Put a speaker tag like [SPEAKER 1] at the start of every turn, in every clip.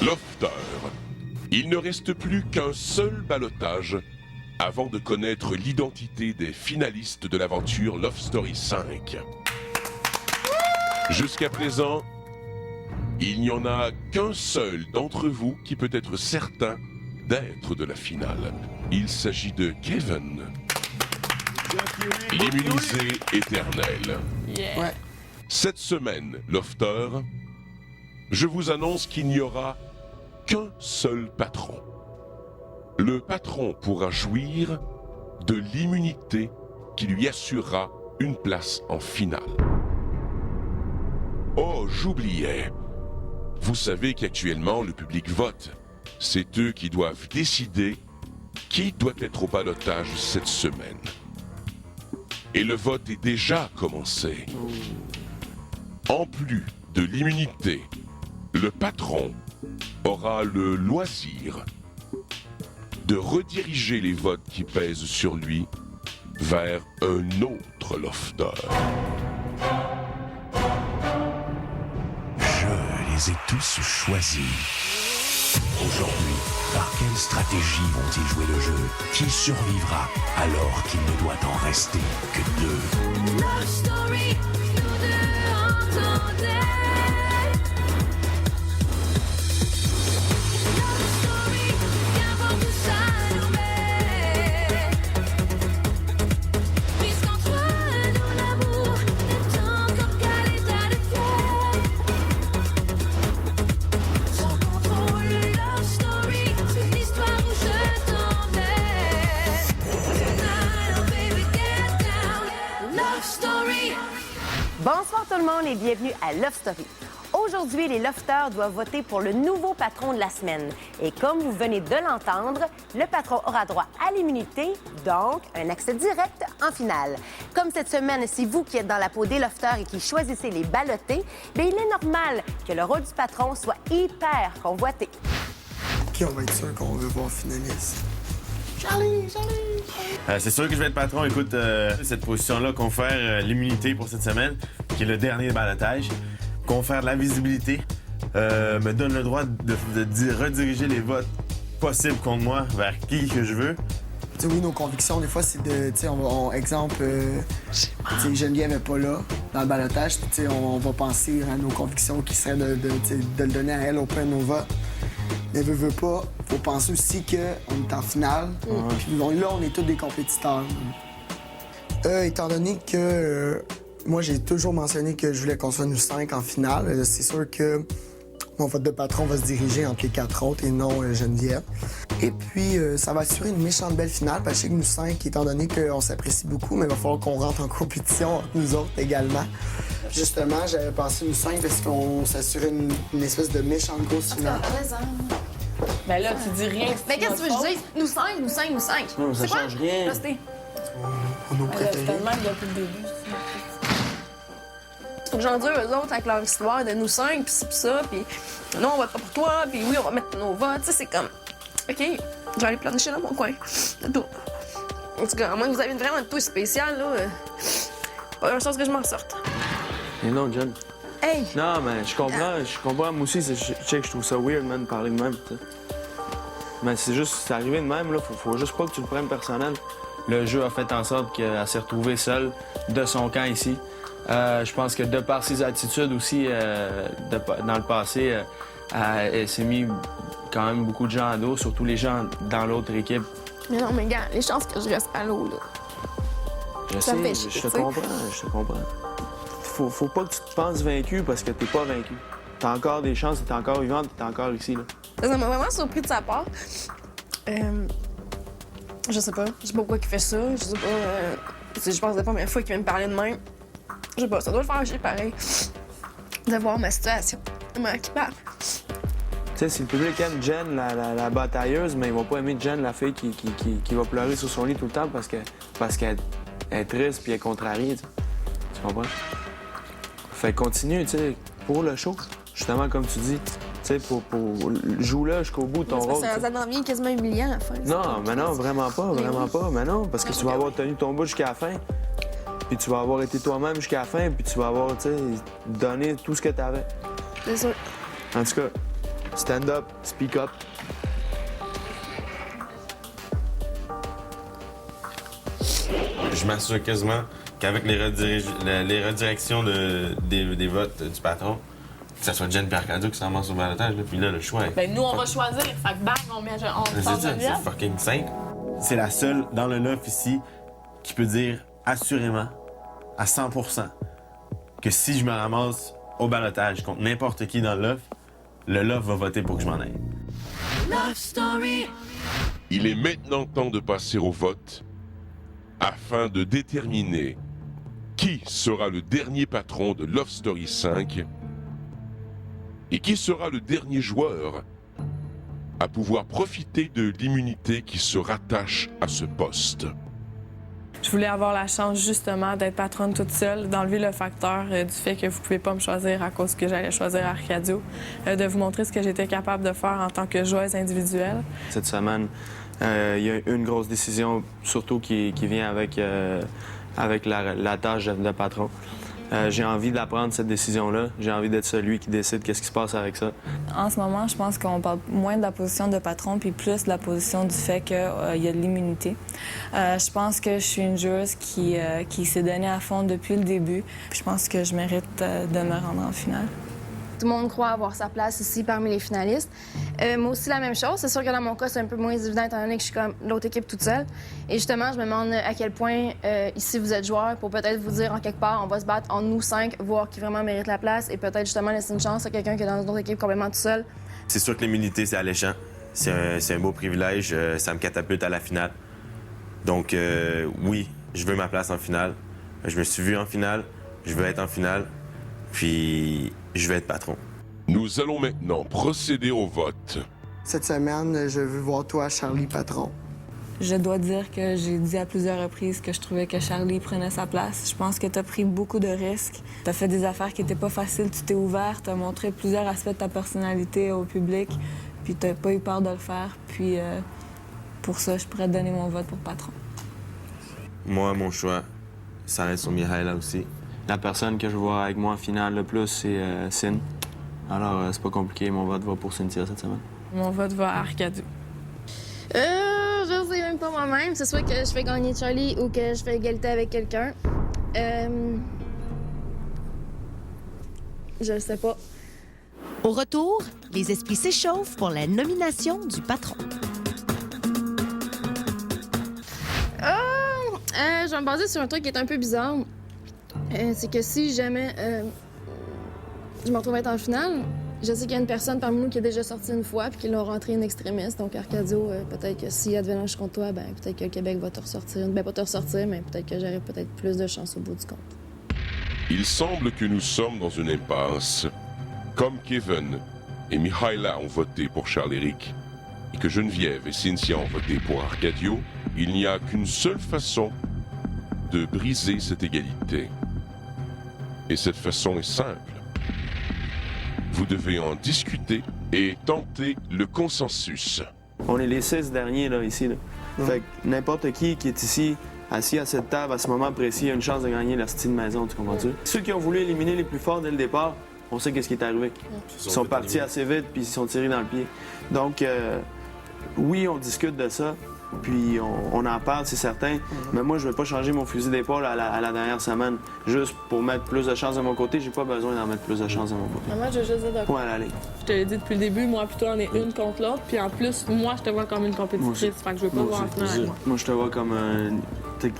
[SPEAKER 1] Lofter. Il ne reste plus qu'un seul ballottage avant de connaître l'identité des finalistes de l'aventure Love Story 5. Jusqu'à présent, il n'y en a qu'un seul d'entre vous qui peut être certain d'être de la finale. Il s'agit de Kevin, l'immunisé éternel.
[SPEAKER 2] Yeah.
[SPEAKER 3] Ouais.
[SPEAKER 1] Cette semaine, Lofter, je vous annonce qu'il n'y aura qu'un seul patron. Le patron pourra jouir de l'immunité qui lui assurera une place en finale. Oh, j'oubliais. Vous savez qu'actuellement, le public vote. C'est eux qui doivent décider qui doit être au ballottage cette semaine. Et le vote est déjà commencé. En plus de l'immunité, le patron aura le loisir de rediriger les votes qui pèsent sur lui vers un autre Lofter.
[SPEAKER 4] Je les ai tous choisis. Aujourd'hui, par quelle stratégie vont-ils jouer le jeu? Qui survivra alors qu'il ne doit en rester que deux?
[SPEAKER 5] Love story, nous deux entendez. Love story, viens voir tout ça nous met. Puisqu'entre nous l'amour n'est encore qu'à l'état de fièvre. Sans contrôle, love story, c'est l'histoire où je t'emmène. Tonight, oh baby, get down. Love story.
[SPEAKER 6] Bonsoir tout le monde et bienvenue à Love Story. Aujourd'hui, les Lofters doivent voter pour le nouveau patron de la semaine. Et comme vous venez de l'entendre, le patron aura droit à l'immunité, donc un accès direct en finale. Comme cette semaine, c'est vous qui êtes dans la peau des Lofters et qui choisissez les ballotés, bien, il est normal que le rôle du patron soit hyper convoité.
[SPEAKER 3] Qui on va être sûr qu'on veut voir finaliste?
[SPEAKER 2] C'est sûr que je vais être patron. Écoute, cette position-là, confère l'immunité pour cette semaine, qui est le dernier ballottage, confère de la visibilité, me donne le droit de rediriger les votes possibles contre moi vers qui que je veux.
[SPEAKER 3] Tu sais, oui, nos convictions, des fois, c'est de, tu sais, exemple, tu sais, Geneviève n'est pas là dans le ballottage, tu sais, on va penser à nos convictions qui seraient tu sais, de le donner à elle au point de nos votes. Mais veut pas, faut penser aussi qu'on est en finale, puis là, on est tous des compétiteurs. Étant donné que moi, j'ai toujours mentionné que je voulais qu'on soit nous 5 en finale, c'est sûr que mon vote de patron va se diriger entre les 4 autres et non Geneviève. Et puis, ça va assurer une méchante belle finale, parce que je sais que nous 5, étant donné qu'on s'apprécie beaucoup, mais il va falloir qu'on rentre en compétition entre nous autres également. Justement, j'avais pensé nous 5 parce qu'on s'assurait une espèce de méchante grosse finale.
[SPEAKER 7] Ben là, tu dis rien.
[SPEAKER 8] Mais qu'est-ce que tu veux que je dise? Nous 5, nous 5, nous 5.
[SPEAKER 2] Non, ça
[SPEAKER 8] C'est quoi?
[SPEAKER 2] change rien.
[SPEAKER 8] Restez.
[SPEAKER 3] On nous
[SPEAKER 7] C'est
[SPEAKER 3] préférés.
[SPEAKER 7] tellement depuis le début.
[SPEAKER 8] Faut que j'endure eux autres avec leur histoire de nous 5, pis ci, pis ça, pis non, on vote pas pour toi, pis oui, on va mettre nos votes. Tu sais, c'est comme. OK, je vais aller plancher dans mon coin. C'est tout. En tout cas, à moins que vous avez vraiment une touche spéciale, là, pas une chance que je m'en sorte.
[SPEAKER 9] Mais non, John.
[SPEAKER 8] Hey!
[SPEAKER 9] Non, mais je comprends. Moi aussi, je trouve ça weird, man, de parler de même, tu sais. Mais c'est juste, c'est arrivé de même, là. Faut juste pas que tu le prennes personnel. Le jeu a fait en sorte qu'elle s'est retrouvée seule de son camp ici. Je pense que de par ses attitudes aussi, dans le passé, elle s'est mis quand même beaucoup de gens à dos, surtout les gens dans l'autre équipe.
[SPEAKER 8] Mais non, mais gars, les chances que je reste à l'eau, là.
[SPEAKER 9] Je
[SPEAKER 8] Ça
[SPEAKER 9] sais,
[SPEAKER 8] fait chier,
[SPEAKER 9] je te
[SPEAKER 8] tu sais.
[SPEAKER 9] comprends. Faut pas que tu te penses vaincu parce que t'es pas vaincu. T'as encore des chances, t'es encore vivante, t'es encore ici, là.
[SPEAKER 8] Ça m'a vraiment surpris de sa part. Je sais pas pourquoi il fait ça. Je sais pas. Je pense que c'est la première fois qu'il vient me parler de même. Je sais pas, ça doit le faire chier pareil. De voir ma situation. Comment il parle.
[SPEAKER 9] Tu sais, si le public aime Jen, la batailleuse, mais ils vont pas aimer Jen, la fille qui va pleurer sur son lit tout le temps parce qu'elle est triste puis elle est contrariée, tu sais. Tu comprends? Fait que continue, tu sais, pour le show, justement, comme tu dis. Tu sais, joue-le jusqu'au bout de ton rôle.
[SPEAKER 8] Ça en devient quasiment humiliant à la fin.
[SPEAKER 9] Non, mais non, vraiment pas. Mais non, parce que tu vas avoir tenu ton bout jusqu'à la fin. Puis tu vas avoir été toi-même jusqu'à la fin, puis tu vas avoir, tu sais, donné tout ce que t'avais.
[SPEAKER 8] C'est sûr.
[SPEAKER 9] En tout cas, stand up, speak up.
[SPEAKER 2] Je m'assure quasiment qu'avec les redirections des votes du patron, que ce soit Jen et Arcadio qui s'en massent au balotage, puis là, le choix est...
[SPEAKER 7] Ben, nous, on va choisir. Fait que bang, on
[SPEAKER 2] C'est
[SPEAKER 7] change
[SPEAKER 2] ça,
[SPEAKER 7] de
[SPEAKER 2] c'est
[SPEAKER 7] lien.
[SPEAKER 2] fucking simple. C'est la seule dans le LOF ici qui peut dire assurément, à 100%, que si je me ramasse au balotage contre n'importe qui dans le LOF va voter pour que je m'en aille.
[SPEAKER 5] Love Story.
[SPEAKER 1] Il est maintenant temps de passer au vote afin de déterminer qui sera le dernier patron de Love Story 5 et qui sera le dernier joueur à pouvoir profiter de l'immunité qui se rattache à ce poste.
[SPEAKER 7] Je voulais avoir la chance, justement, d'être patronne toute seule, d'enlever le facteur du fait que vous pouvez pas me choisir à cause que j'allais choisir Arcadio, de vous montrer ce que j'étais capable de faire en tant que joueuse individuelle.
[SPEAKER 9] Cette semaine, il y a une grosse décision, surtout qui vient avec la tâche de patron. J'ai envie d'apprendre cette décision-là. J'ai envie d'être celui qui décide qu'est-ce qui se passe avec ça.
[SPEAKER 10] En ce moment, je pense qu'on parle moins de la position de patron puis plus de la position du fait qu'il y a de l'immunité. Je pense que je suis une joueuse qui s'est donnée à fond depuis le début. Puis je pense que je mérite de me rendre en finale.
[SPEAKER 8] Tout le monde croit avoir sa place ici parmi les finalistes. Moi aussi, la même chose. C'est sûr que dans mon cas, c'est un peu moins évident étant donné que je suis comme l'autre équipe toute seule. Et justement, je me demande à quel point ici vous êtes joueurs pour peut-être vous dire en quelque part, on va se battre entre nous 5, voir qui vraiment mérite la place et peut-être justement laisser une chance à quelqu'un qui est dans une autre équipe complètement tout seul.
[SPEAKER 2] C'est sûr que l'immunité, c'est alléchant. C'est un beau privilège. Ça me catapulte à la finale. Donc, oui, je veux ma place en finale. Je me suis vu en finale. Je veux être en finale. Puis, je vais être patron.
[SPEAKER 1] Nous allons maintenant procéder au vote.
[SPEAKER 3] Cette semaine, je veux voir toi, Charlie, patron.
[SPEAKER 10] Je dois dire que j'ai dit à plusieurs reprises que je trouvais que Charlie prenait sa place. Je pense que tu as pris beaucoup de risques. Tu as fait des affaires qui n'étaient pas faciles. Tu t'es ouvert, tu as montré plusieurs aspects de ta personnalité au public, puis tu n'as pas eu peur de le faire. Puis pour ça, je pourrais te donner mon vote pour patron.
[SPEAKER 2] Moi, mon choix, ça reste sur Mihaela aussi.
[SPEAKER 9] La personne que je vois avec moi en finale le plus, c'est Sin. Alors, c'est pas compliqué, mon vote va pour Cynthia cette semaine.
[SPEAKER 7] Mon vote va à Arcadio.
[SPEAKER 8] Je sais même pas moi-même. C'est soit que je fais gagner Charlie ou que je fais égalité avec quelqu'un. Je le sais pas.
[SPEAKER 6] Au retour, les esprits s'échauffent pour la nomination du patron.
[SPEAKER 8] Je vais me baser sur un truc qui est un peu bizarre. C'est que si jamais je me retrouve être en finale, je sais qu'il y a une personne parmi nous qui est déjà sortie une fois puis qui l'a rentré une extrémiste. Donc, Arcadio, peut-être que si advenant contre toi, ben peut-être que le Québec va te ressortir. Ben, pas te ressortir, mais peut-être que j'aurai peut-être plus de chance au bout du compte.
[SPEAKER 1] Il semble que nous sommes dans une impasse. Comme Kevin et Mihaela ont voté pour Charles-Éric et que Geneviève et Cynthia ont voté pour Arcadio, il n'y a qu'une seule façon de briser cette égalité. Et cette façon est simple. Vous devez en discuter et tenter le consensus.
[SPEAKER 9] On est les 6 derniers là, ici. Là. Fait que n'importe qui est ici, assis à cette table, à ce moment précis, a une chance de gagner la style maison, tu comprends-tu? Ceux qui ont voulu éliminer les plus forts dès le départ, on sait qu'est-ce qui est arrivé. Ils sont partis assez vite, puis ils se sont tirés dans le pied. Donc, oui, on discute de ça, puis on en parle, c'est certain. Mais moi, je veux pas changer mon fusil d'épaule à la dernière semaine. Juste pour mettre plus de chance de mon côté, j'ai pas besoin d'en mettre plus de chance de mon côté.
[SPEAKER 7] Moi, je veux juste dire de
[SPEAKER 9] Point à la ligne.
[SPEAKER 7] Je te l'ai dit depuis le début, moi plutôt on est une contre l'autre. Puis en plus, moi, je te vois comme une compétitrice. Fait que je veux pas voir en finale avec moi.
[SPEAKER 9] Moi, je te vois comme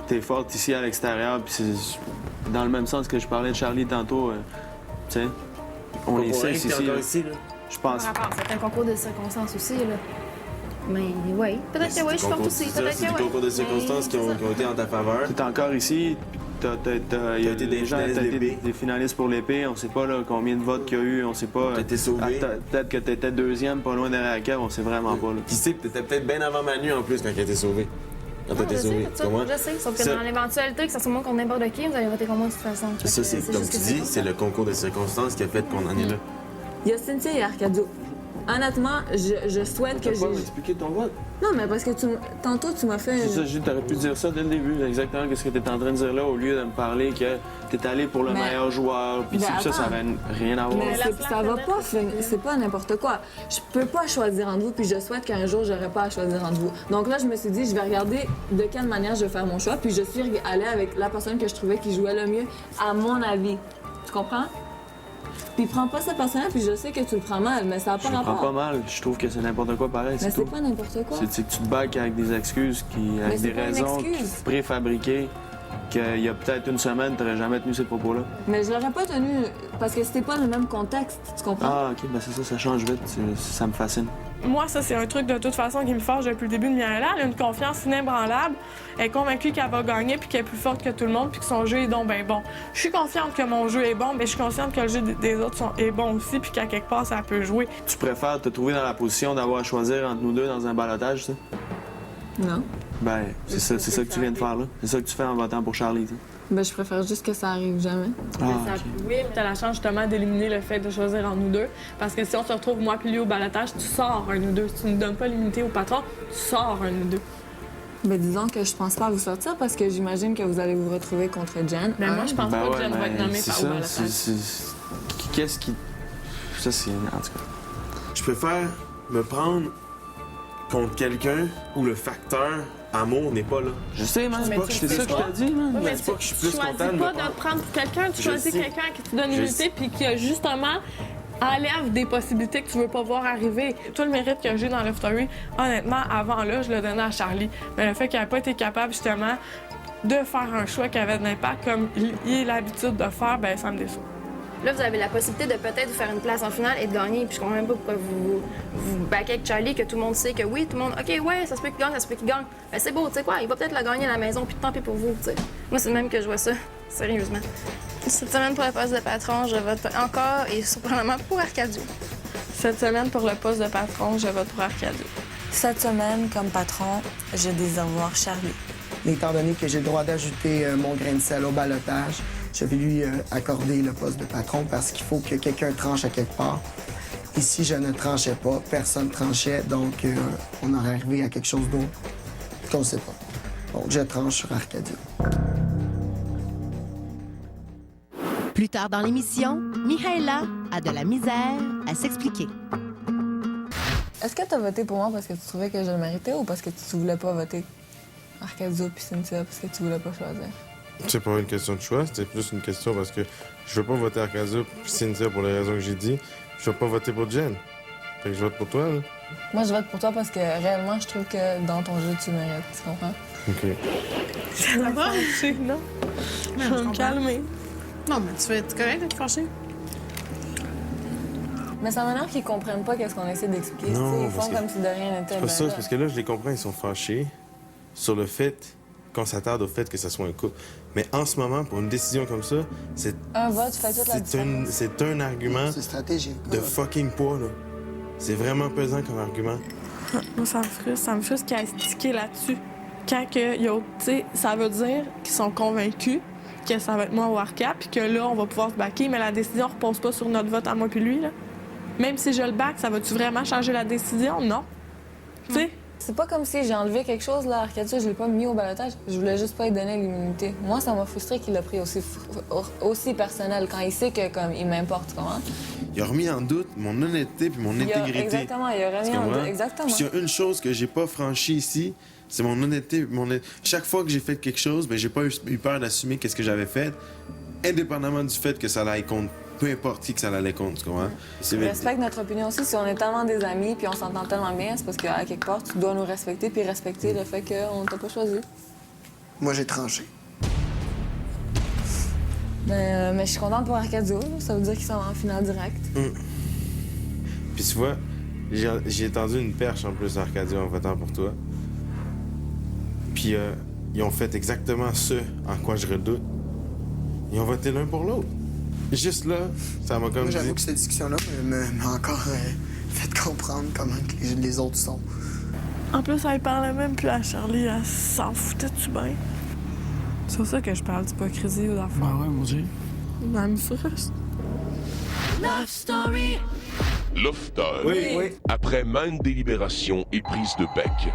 [SPEAKER 9] t'es forte ici à l'extérieur, puis c'est dans le même sens que je parlais de Charlie tantôt. Tu sais, on est 6 ici. Je pense.
[SPEAKER 8] C'est un concours de circonstances aussi, là. Mais oui, peut-être que oui, je suis forte aussi. Peut-être
[SPEAKER 2] C'est
[SPEAKER 8] que
[SPEAKER 2] des
[SPEAKER 8] oui.
[SPEAKER 2] concours de circonstances qui ont été en ta faveur.
[SPEAKER 9] T'es encore ici. Il y a
[SPEAKER 2] été
[SPEAKER 9] des gens,
[SPEAKER 2] finalistes
[SPEAKER 9] t'as été
[SPEAKER 2] d'épée.
[SPEAKER 9] des finalistes pour l'épée. On sait pas là, combien de votes qu'il y a eu. On sait pas.
[SPEAKER 2] T'as été sauvé.
[SPEAKER 9] Peut-être que t'étais deuxième, pas loin derrière la cave. On sait vraiment pas. Là.
[SPEAKER 2] Qui sait, t'étais peut-être bien avant Manu en plus quand elle a été sauvée. Quand t'as été sauvé.
[SPEAKER 8] Je sais, sauf que
[SPEAKER 2] Ça-
[SPEAKER 8] dans l'éventualité que ça soit moi contre n'importe qui, vous allez voter contre moi de toute façon.
[SPEAKER 2] Ça, c'est comme
[SPEAKER 8] juste
[SPEAKER 2] tu
[SPEAKER 8] que
[SPEAKER 2] dis,
[SPEAKER 8] pour
[SPEAKER 2] c'est
[SPEAKER 8] ça.
[SPEAKER 2] le concours de circonstances qui a fait qu'on en est là.
[SPEAKER 10] Il y a Cynthia et Arcadio. honnêtement, je souhaite que
[SPEAKER 9] T'as pas
[SPEAKER 10] j'ai...
[SPEAKER 9] m'expliquer ton vote.
[SPEAKER 10] Non, mais parce que tantôt, tu m'as fait...
[SPEAKER 9] C'est ça, t'aurais pu dire ça dès le début, exactement ce que t'étais en train de dire là, au lieu de me parler que t'es allé pour le
[SPEAKER 10] Mais-
[SPEAKER 9] meilleur joueur, puis
[SPEAKER 10] Ben,
[SPEAKER 9] ça
[SPEAKER 10] attends.
[SPEAKER 9] avait rien à voir.
[SPEAKER 10] Mais ça va pas c'est pas n'importe quoi. Je peux pas choisir entre vous, puis je souhaite qu'un jour, j'aurai pas à choisir entre vous. Donc là, je me suis dit, je vais regarder de quelle manière je vais faire mon choix, puis je suis allée avec la personne que je trouvais qui jouait le mieux, à mon avis. Tu comprends? Puis prends pas ça personnel, puis je sais que tu le prends mal, mais ça n'a
[SPEAKER 9] Je
[SPEAKER 10] pas
[SPEAKER 9] le
[SPEAKER 10] rapport.
[SPEAKER 9] prends pas mal, je trouve que c'est n'importe quoi pareil,
[SPEAKER 10] Mais
[SPEAKER 9] c'est tout.
[SPEAKER 10] c'est pas n'importe quoi.
[SPEAKER 9] C'est que tu te bacs avec des excuses, avec
[SPEAKER 10] c'est
[SPEAKER 9] des
[SPEAKER 10] pas une
[SPEAKER 9] raisons
[SPEAKER 10] excuse.
[SPEAKER 9] préfabriquées, qu'il y a peut-être une semaine, t'aurais jamais tenu ces propos-là.
[SPEAKER 10] Mais je l'aurais pas tenu parce que c'était pas le même contexte, tu comprends?
[SPEAKER 9] Ah, ok, ben c'est ça, ça change vite, ça me fascine.
[SPEAKER 7] Moi, ça, c'est un truc de toute façon qui me forge depuis le début de Miaela. Elle a une confiance inébranlable. Elle est convaincue qu'elle va gagner puis qu'elle est plus forte que tout le monde puis que son jeu est donc bien bon. Je suis confiante que mon jeu est bon, mais je suis consciente que le jeu des autres est bon aussi puis qu'à quelque part, ça peut jouer.
[SPEAKER 9] Tu préfères te trouver dans la position d'avoir à choisir entre nous deux dans un ballottage, ça?
[SPEAKER 10] Non.
[SPEAKER 9] Ben, c'est ça que tu viens de faire, là. C'est ça que tu fais en votant pour Charlie, ça.
[SPEAKER 10] Ben, je préfère juste que ça arrive jamais.
[SPEAKER 9] Ah,
[SPEAKER 7] Ça-
[SPEAKER 9] ok.
[SPEAKER 7] Oui, mais t'as la chance justement d'éliminer le fait de choisir entre nous deux. Parce que si on se retrouve moi puis lui au balotage, tu sors un ou deux. Si tu ne donnes pas l'immunité au patron, tu sors un ou deux.
[SPEAKER 10] Ben, disons que je pense pas vous sortir parce que j'imagine que vous allez vous retrouver contre Jen.
[SPEAKER 7] Mais moi, je pense
[SPEAKER 9] Ben
[SPEAKER 7] pas que
[SPEAKER 9] ouais,
[SPEAKER 7] Jen va être
[SPEAKER 9] mais
[SPEAKER 7] nommée
[SPEAKER 9] c'est
[SPEAKER 7] par
[SPEAKER 9] ça,
[SPEAKER 7] au balotage.
[SPEAKER 9] Qu'est-ce qui... Ça, c'est... En tout cas...
[SPEAKER 2] Je préfère me prendre contre quelqu'un où le facteur amour n'est pas là.
[SPEAKER 9] Je sais, man,
[SPEAKER 7] Mais tu
[SPEAKER 9] c'est
[SPEAKER 7] le
[SPEAKER 9] ça
[SPEAKER 7] sais
[SPEAKER 9] que je
[SPEAKER 7] pas.
[SPEAKER 9] t'ai dit, man.
[SPEAKER 7] Oui, mais
[SPEAKER 2] c'est pas que je suis plus
[SPEAKER 7] tu
[SPEAKER 2] content
[SPEAKER 7] choisis
[SPEAKER 2] de me
[SPEAKER 7] pas
[SPEAKER 2] prendre.
[SPEAKER 7] de prendre quelqu'un, tu
[SPEAKER 2] Je
[SPEAKER 7] choisis
[SPEAKER 2] sais.
[SPEAKER 7] quelqu'un qui te donne
[SPEAKER 2] Je
[SPEAKER 7] l'immunité
[SPEAKER 2] sais.
[SPEAKER 7] puis qui, justement, enlève des possibilités que tu veux pas voir arriver. Tout le mérite que j'ai dans Love Story, honnêtement, avant là, je le donnais à Charlie. Mais le fait qu'elle n'a pas été capable, justement, de faire un choix qui avait de l'impact comme il a l'habitude de faire, ben ça me déçoit.
[SPEAKER 8] Là, vous avez la possibilité de peut-être vous faire une place en finale et de gagner. Puis je comprends même pas pourquoi vous backez avec Charlie, que tout le monde sait que oui, tout le monde, OK, ouais, ça se peut qu'il gagne, ça se peut qu'il gagne. Ben c'est beau, tu sais quoi, il va peut-être la gagner à la maison, puis tant pis pour vous, tu sais. Moi, c'est le même que je vois ça, sérieusement. Cette semaine, pour le poste de patron, je vote encore et surprenamment pour Arcadio.
[SPEAKER 7] Cette semaine, pour le poste de patron, je vote pour Arcadio.
[SPEAKER 10] Cette semaine, comme patron, je désire voir Charlie.
[SPEAKER 3] Étant donné que j'ai le droit d'ajouter mon grain de sel au ballottage, je vais lui accorder le poste de patron parce qu'il faut que quelqu'un tranche à quelque part. Et si je ne tranchais pas, personne tranchait, donc on aurait arrivé à quelque chose d'autre qu'on ne sait pas. Donc je tranche sur Arcadio.
[SPEAKER 11] Plus tard dans l'émission, Mihaela a de la misère à s'expliquer.
[SPEAKER 10] Est-ce que tu as voté pour moi parce que tu trouvais que je le méritais ou parce que tu voulais pas voter Arcadio puis Cynthia parce que tu voulais pas choisir?
[SPEAKER 12] C'est pas une question de choix, c'était plus une question parce que je veux pas voter Arcadio puis Cynthia pour les raisons que j'ai dit. Je veux pas voter pour Jen. Fait que je vote pour toi, là.
[SPEAKER 10] Moi, je vote pour toi parce que réellement, je trouve que dans ton jeu, tu le mérites. Tu comprends?
[SPEAKER 12] OK.
[SPEAKER 7] Ça va, non? Je vais me calmer.
[SPEAKER 8] Non, mais tu vas être correct d'être fâché.
[SPEAKER 10] Mais ça m'énerve qu'ils comprennent pas qu'est-ce qu'on essaie d'expliquer.
[SPEAKER 12] Non,
[SPEAKER 10] Tu sais, ils
[SPEAKER 12] parce
[SPEAKER 10] font
[SPEAKER 12] que-
[SPEAKER 10] comme si de rien n'était.
[SPEAKER 12] C'est pas
[SPEAKER 10] ben
[SPEAKER 12] ça,
[SPEAKER 10] là.
[SPEAKER 12] c'est parce que là, je les comprends, ils sont fâchés sur le fait qu'on s'attarde au fait que ça soit un couple. Mais en ce moment, pour une décision comme ça, c'est
[SPEAKER 10] Un vote fait toute la différence.
[SPEAKER 12] c'est un argument
[SPEAKER 3] C'est stratégique.
[SPEAKER 12] de fucking poids, là. C'est vraiment pesant comme argument.
[SPEAKER 7] Moi, ça me frustre qu'il ait stické là-dessus. Quand que, tu sais, ça veut dire qu'ils sont convaincus que ça va être moi ou Arca, puis que là, on va pouvoir se backer, mais la décision repose pas sur notre vote à moi puis lui, là. Même si je le back, ça va-tu vraiment changer la décision? Non. Tu sais?
[SPEAKER 10] C'est pas comme si j'ai enlevé quelque chose, là, Arcadio, je l'ai pas mis au balotage. Je voulais juste pas lui donner l'immunité. Moi, ça m'a frustré qu'il l'a pris aussi personnel, quand il sait que, comme, il m'importe, tu comprends?
[SPEAKER 12] Il a remis en doute mon honnêteté puis mon intégrité.
[SPEAKER 10] Exactement, il a remis
[SPEAKER 12] Tu
[SPEAKER 10] en
[SPEAKER 12] comprends?
[SPEAKER 10] doute. Exactement.
[SPEAKER 12] Puis s'il y a une chose que j'ai pas franchie ici, c'est mon honnêteté. Chaque fois que j'ai fait quelque chose, ben j'ai pas eu peur d'assumer qu'est-ce que j'avais fait, indépendamment du fait que ça allait contre peu importe qui que ça allait contre, tu comprends?
[SPEAKER 10] Je respecte notre opinion aussi. Si on est tellement des amis puis on s'entend tellement bien, c'est parce qu'à quelque part, tu dois nous respecter puis respecter le fait qu'on t'a pas choisi.
[SPEAKER 3] Moi, j'ai tranché.
[SPEAKER 10] Mais je suis contente pour Arcadio. Là. Ça veut dire qu'ils sont en finale directe.
[SPEAKER 12] Puis tu vois, j'ai tendu une perche en plus à Arcadio en votant pour toi. Puis ils ont fait exactement ce en quoi je redoute. Ils ont voté l'un pour l'autre. Juste là, ça m'a comme
[SPEAKER 3] Moi, j'avoue
[SPEAKER 12] dit...
[SPEAKER 3] que cette discussion-là m'a encore fait comprendre comment que les autres sont.
[SPEAKER 7] En plus, elle parlait même plus à Charlie, elle s'en foutait-tu bien? C'est pour ça que je parle d'hypocrisie ou d'affaires.
[SPEAKER 9] ouais, mon Dieu.
[SPEAKER 7] Elle me frustre.
[SPEAKER 5] Love Story.
[SPEAKER 1] Lofteur,
[SPEAKER 12] Oui.
[SPEAKER 1] après maintes délibérations et prises de bec,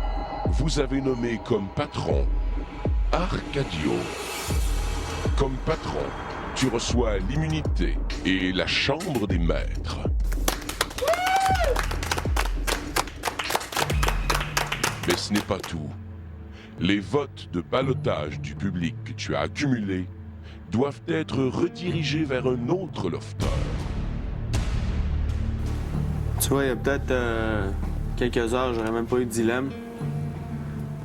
[SPEAKER 1] vous avez nommé comme patron Arcadio. Comme patron, tu reçois l'immunité et la chambre des maîtres. Mais ce n'est pas tout. Les votes de ballottage du public que tu as accumulés doivent être redirigés vers un autre lofteur.
[SPEAKER 9] Tu vois, il y a peut-être quelques heures, j'aurais même pas eu de dilemme.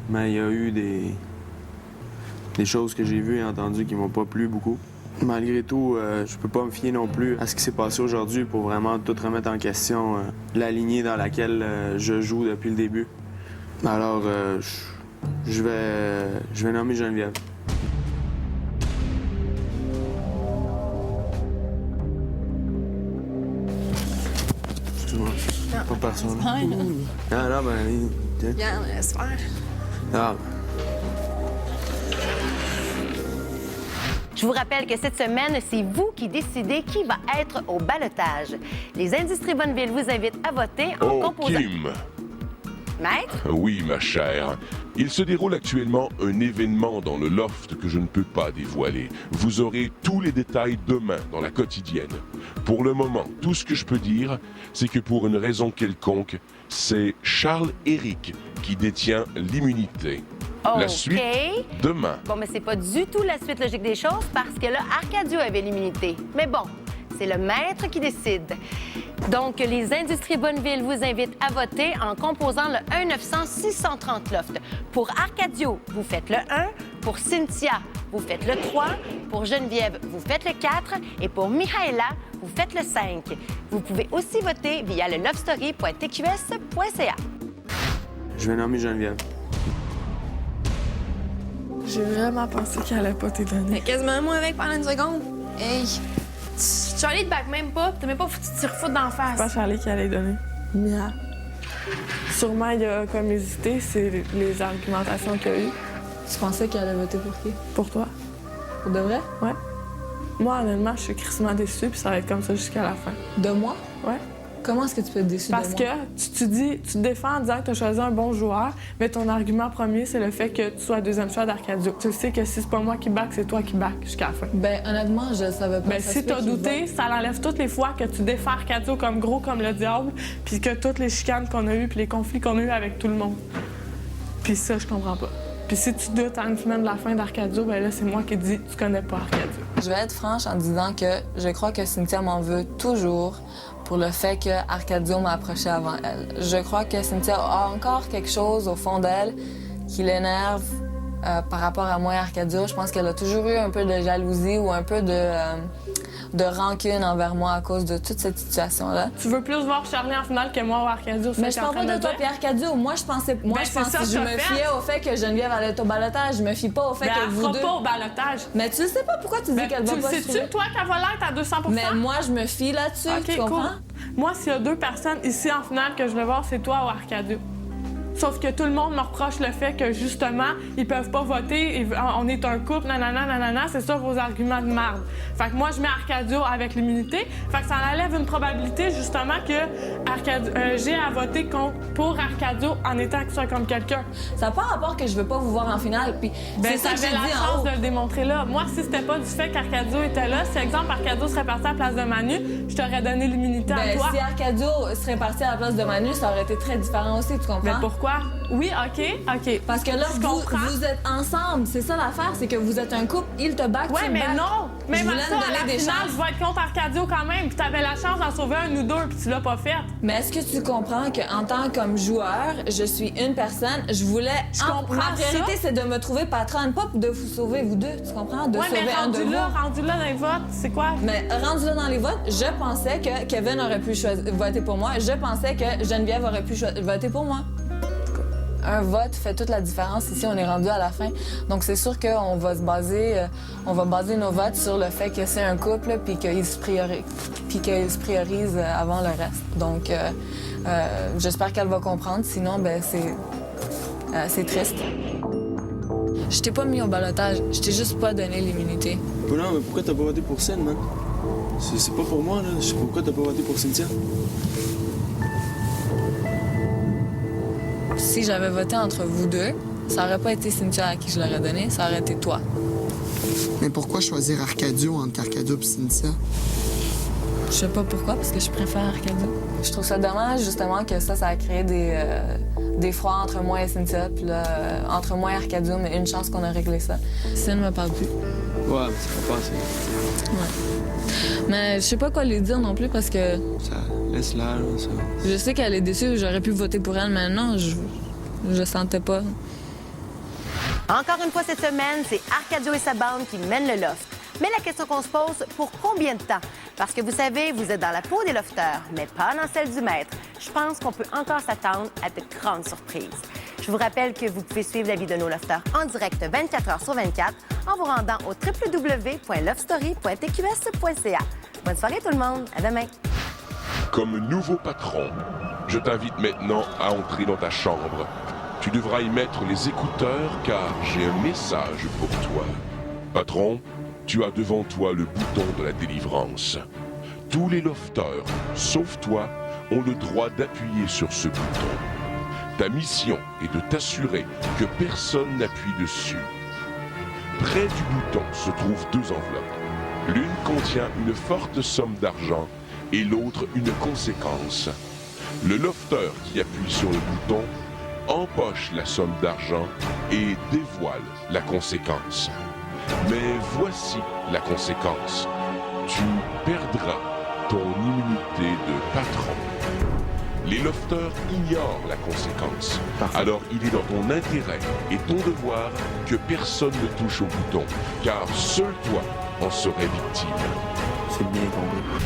[SPEAKER 9] Mais il y a eu des choses que j'ai vues et entendues qui m'ont pas plu beaucoup. Malgré tout, je peux pas me fier non plus à ce qui s'est passé aujourd'hui pour vraiment tout remettre en question la lignée dans laquelle je joue depuis le début. Alors, je vais nommer Geneviève. Excuse-moi, pas personne. Ah non, ben...
[SPEAKER 8] Bien, laisse faire.
[SPEAKER 9] Ah,
[SPEAKER 6] Je vous rappelle que cette semaine, c'est vous qui décidez qui va être au ballottage. Les Industries Bonneville vous invitent à voter en composant...
[SPEAKER 1] Kim.
[SPEAKER 6] Maître?
[SPEAKER 1] Oui, ma chère. Il se déroule actuellement un événement dans le loft que je ne peux pas dévoiler. Vous aurez tous les détails demain dans la quotidienne. Pour le moment, tout ce que je peux dire, c'est que pour une raison quelconque, c'est Charles-Éric qui détient l'immunité. La suite, demain.
[SPEAKER 6] Bon, mais c'est pas du tout la suite logique des choses parce que là, Arcadio avait l'immunité. Mais bon, c'est le maître qui décide. Donc, les Industries Bonneville vous invitent à voter en composant le 1-900-630 Loft. Pour Arcadio, vous faites le 1. Pour Cynthia, vous faites le 3. Pour Geneviève, vous faites le 4. Et pour Mihaela, vous faites le 5. Vous pouvez aussi voter via le lovestory.tqs.ca.
[SPEAKER 9] je vais nommer Geneviève.
[SPEAKER 7] J'ai vraiment pensé qu'elle allait pas t'aider.
[SPEAKER 8] Mais quasiment moi avec pendant une seconde. Hey! Charlie te back même pas, pis t'as même pas foutu de tire-foot d'en face.
[SPEAKER 7] C'est pas Charlie qui allait donner. Mia. Sûrement, il a comme hésité, c'est les argumentations qu'il y a eu.
[SPEAKER 10] Tu pensais qu'elle allait voter pour qui?
[SPEAKER 7] Pour toi.
[SPEAKER 10] Pour de vrai?
[SPEAKER 7] Ouais. Moi, honnêtement, je suis crissement déçue, puis ça va être comme ça jusqu'à la fin.
[SPEAKER 10] De moi?
[SPEAKER 7] Ouais.
[SPEAKER 10] Comment est-ce que tu peux être déçu
[SPEAKER 7] Parce
[SPEAKER 10] de moi?
[SPEAKER 7] que tu te défends en disant que tu as choisi un bon joueur, mais ton argument premier, c'est le fait que tu sois deuxième choix d'Arcadio. Tu sais que si c'est pas moi qui back, c'est toi qui back jusqu'à la fin.
[SPEAKER 10] Ben, honnêtement, je savais pas.
[SPEAKER 7] Ben, si t'as douté, ça l'enlève toutes les fois que tu défends Arcadio comme gros comme le diable, puis que toutes les chicanes qu'on a eues, puis les conflits qu'on a eus avec tout le monde. Puis ça, je comprends pas. Puis si tu doutes à une semaine de la fin d'Arcadio, ben là, c'est moi qui dis tu connais pas Arcadio.
[SPEAKER 10] Je vais être franche en disant que je crois que Cynthia m'en veut toujours pour le fait que Arcadio m'a approché avant elle. Je crois que Cynthia a encore quelque chose au fond d'elle qui l'énerve par rapport à moi et Arcadio. Je pense qu'elle a toujours eu un peu de jalousie ou un peu de rancune envers moi à cause de toute cette situation-là.
[SPEAKER 7] Tu veux plus voir Charlie en finale que moi ou Arcadio?
[SPEAKER 10] Mais je parle pas de toi et Arcadio. Moi, je me fiais au fait que Geneviève allait être au ballottage. Je me fie pas au fait que vous deux...
[SPEAKER 7] pas au ballottage.
[SPEAKER 10] Mais tu sais pas pourquoi tu dis qu'elle va pas se
[SPEAKER 7] Tu sais-tu, toi, qu'elle va l'être à 200 %?
[SPEAKER 10] Mais moi, je me fie là-dessus, tu comprends?
[SPEAKER 7] Cool. Moi, s'il y a deux personnes ici en finale que je veux voir, c'est toi ou Arcadio. Sauf que tout le monde me reproche le fait que, justement, ils peuvent pas voter, et on est un couple, nanana, c'est ça vos arguments de merde. Fait que moi, je mets Arcadio avec l'immunité. Fait que ça enlève une probabilité, justement, que j'ai à voter pour Arcadio en étant que soit comme quelqu'un.
[SPEAKER 10] Ça n'a pas rapport que je veux pas vous voir en finale, puis c'est ça que j'ai dit
[SPEAKER 7] la chance de le démontrer là. Moi, si c'était pas du fait qu'Arcadio était là, si, exemple, Arcadio serait parti à la place de Manu, je t'aurais donné l'immunité à toi.
[SPEAKER 10] Si Arcadio serait parti à la place de Manu, ça aurait été très différent aussi, tu comprends?
[SPEAKER 7] Mais pourquoi? Oui, OK.
[SPEAKER 10] Parce que là, vous êtes ensemble. C'est ça l'affaire, c'est que vous êtes un couple, il te back,
[SPEAKER 7] ouais, mais non! Même à ça, à la finale, je vais être contre Arcadio quand même, puis t'avais la chance d'en sauver un ou deux, puis tu l'as pas fait.
[SPEAKER 10] Mais est-ce que tu comprends qu'en tant que joueur, je suis une personne, je voulais... Ma priorité, c'est de me trouver patronne, pas de vous sauver, vous deux, tu comprends? De sauver un de vous.
[SPEAKER 7] Rendu là dans les votes, c'est quoi?
[SPEAKER 10] Mais rendu là dans les votes, je pensais que Kevin aurait pu voter pour moi, je pensais que Geneviève aurait pu voter pour moi. Un vote fait toute la différence ici, on est rendu à la fin. Donc c'est sûr qu'on va baser nos votes sur le fait que c'est un couple puis qu'ils se priorisent avant le reste. Donc j'espère qu'elle va comprendre, sinon ben c'est triste. Je t'ai pas mis au ballottage, je t'ai juste pas donné l'immunité.
[SPEAKER 9] Non, mais pourquoi t'as pas voté pour Cyn, man? C'est pas pour moi, là. Je sais pourquoi t'as pas voté pour Cynthia.
[SPEAKER 10] Si j'avais voté entre vous deux, ça aurait pas été Cynthia à qui je l'aurais donné, ça aurait été toi.
[SPEAKER 3] Mais pourquoi choisir Arcadio entre Arcadio et Cynthia?
[SPEAKER 10] Je sais pas pourquoi, parce que je préfère Arcadio. Je trouve ça dommage, justement, que ça a créé des froids entre moi et Cynthia. Puis là, entre moi et Arcadio, mais une chance qu'on a réglé ça. Si elle ne me parle plus.
[SPEAKER 9] Ouais, mais ça va passer.
[SPEAKER 10] Ouais. Mais je sais pas quoi lui dire non plus, parce que...
[SPEAKER 9] Ça, laisse-la, là, ça.
[SPEAKER 10] Je sais qu'elle est déçue, j'aurais pu voter pour elle, mais non, je sentais pas.
[SPEAKER 6] Encore une fois cette semaine, c'est Arcadio et sa bande qui mènent le loft. Mais la question qu'on se pose, pour combien de temps? Parce que vous savez, vous êtes dans la peau des lofteurs, mais pas dans celle du maître. Je pense qu'on peut encore s'attendre à de grandes surprises. Je vous rappelle que vous pouvez suivre la vie de nos lofteurs en direct 24 heures sur 24 en vous rendant au www.lovestory.tqs.ca. Bonne soirée tout le monde, à demain.
[SPEAKER 1] Comme nouveau patron, je t'invite maintenant à entrer dans ta chambre. Tu devras y mettre les écouteurs car j'ai un message pour toi. Patron, tu as devant toi le bouton de la délivrance. Tous les lofteurs, sauf toi, ont le droit d'appuyer sur ce bouton. Ta mission est de t'assurer que personne n'appuie dessus. Près du bouton se trouvent deux enveloppes. L'une contient une forte somme d'argent et l'autre une conséquence. Le lofteur qui appuie sur le bouton empoche la somme d'argent et dévoile la conséquence. Mais voici la conséquence. Tu perdras ton immunité de patron. Les lofteurs ignorent la conséquence. Alors il est dans ton intérêt et ton devoir que personne ne touche au bouton, car seul toi en serais victime.
[SPEAKER 9] C'est bien compris.